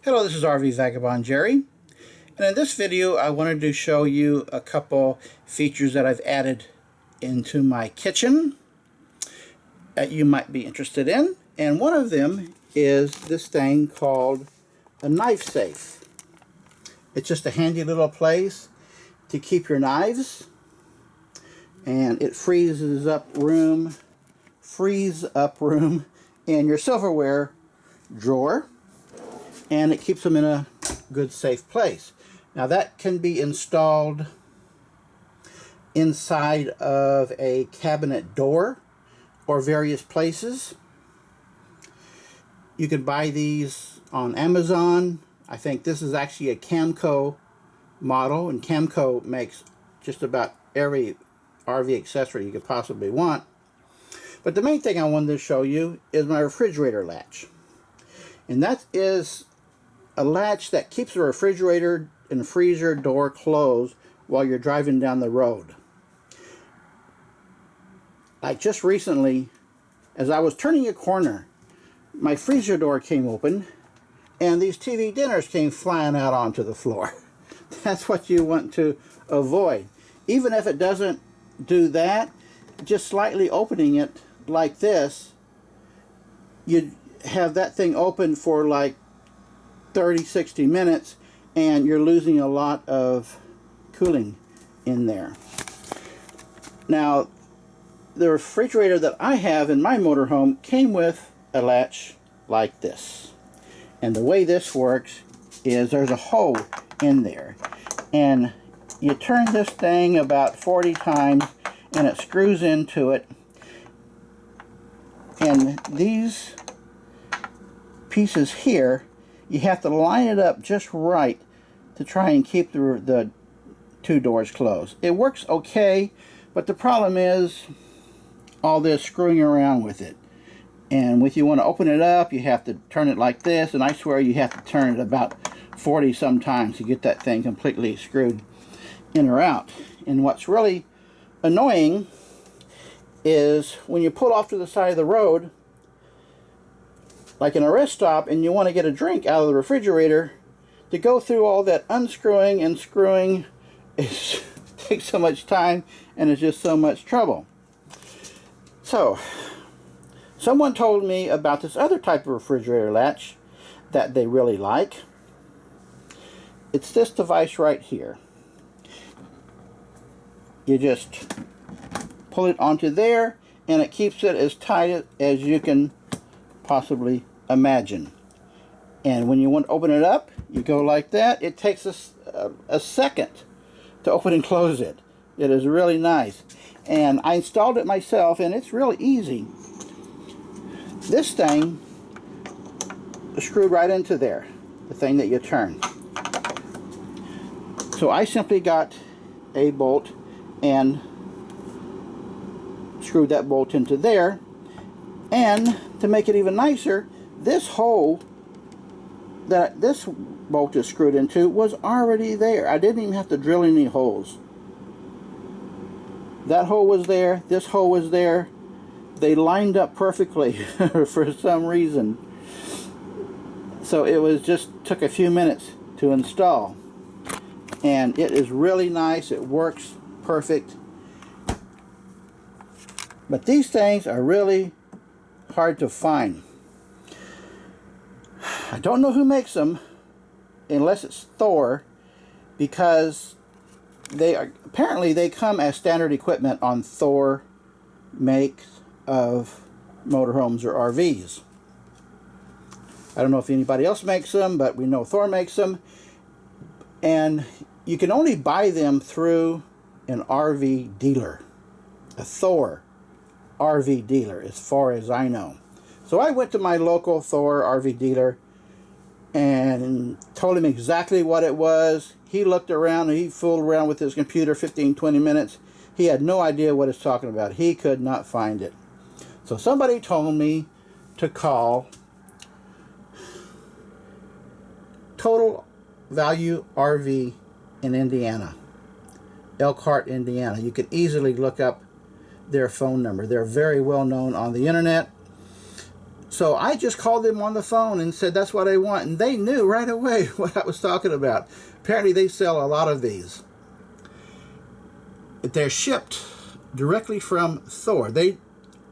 Hello, this is RV Vagabond Jerry, and in this video I wanted to show you a couple features that I've added into my kitchen that you might be interested in. And one of them is this thing called a knife safe. It's just a handy little place to keep your knives, and it frees up room in your silverware drawer, and it keeps them in a good safe place. Now that can be installed inside of a cabinet door or various places. You can buy these on Amazon. I think this is actually a Camco model, and Camco makes just about every RV accessory you could possibly want. But the main thing I wanted to show you is my refrigerator latch. And that is a latch that keeps the refrigerator and freezer door closed while you're driving down the road. Like just recently, as I was turning a corner, my freezer door came open and these TV dinners came flying out onto the floor. That's what you want to avoid. Even if it doesn't do that, just slightly opening it like this, you have that thing open for like 30-60 minutes and you're losing a lot of cooling in there. Now, the refrigerator that I have in my motorhome came with a latch like this. And the way this works is there's a hole in there. And you turn this thing about 40 times and it screws into it. And these pieces here, you have to line it up just right to try and keep the two doors closed. It works okay, but the problem is all this screwing around with it. And if you want to open it up, you have to turn it like this, and I swear you have to turn it about 40 sometimes to get that thing completely screwed in or out. And what's really annoying is when you pull off to the side of the road, like in a rest stop, and you want to get a drink out of the refrigerator, to go through all that unscrewing and screwing takes so much time and it's just so much trouble. So, someone told me about this other type of refrigerator latch that they really like. It's this device right here. You just pull it onto there and it keeps it as tight as you can possibly imagine. And when you want to open it up, you go like that. It takes a second to open and close it. It is really nice. And I installed it myself, and it's really easy. This thing is screwed right into there, the thing that you turn. So I simply got a bolt and screwed that bolt into there. And to make it even nicer, this hole that this bolt is screwed into was already there. I didn't even have to drill any holes. That hole was there, this hole was there. They lined up perfectly for some reason. So it was just took a few minutes to install. And it is really nice, it works perfect. But these things are really hard to find. I don't know who makes them, unless it's Thor, because apparently they come as standard equipment on Thor makes of motorhomes or RVs. I don't know if anybody else makes them, but we know Thor makes them. And you can only buy them through an RV dealer, a Thor RV dealer, as far as I know. So I went to my local Thor RV dealer and told him exactly what it was. He looked around and he fooled around with his computer 15-20 minutes. He had no idea what it's talking about. He could not find it. So somebody told me to call Total Value RV in Indiana, Elkhart, Indiana. You could easily look up their phone number. They're very well known on the internet. So I just called them on the phone and said that's what I want, and they knew right away what I was talking about. Apparently they sell a lot of these. They're shipped directly from Thor. They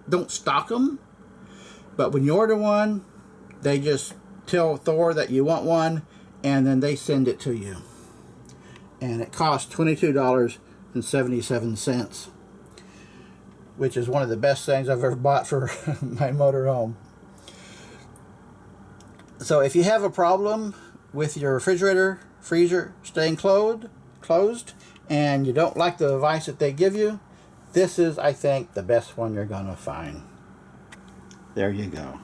don't stock them, but when you order one, they just tell Thor that you want one, and then they send it to you. And it costs $22.77, which is one of the best things I've ever bought for my motorhome. So if you have a problem with your refrigerator, freezer staying closed, and you don't like the advice that they give you, this is, I think, the best one you're going to find. There you go.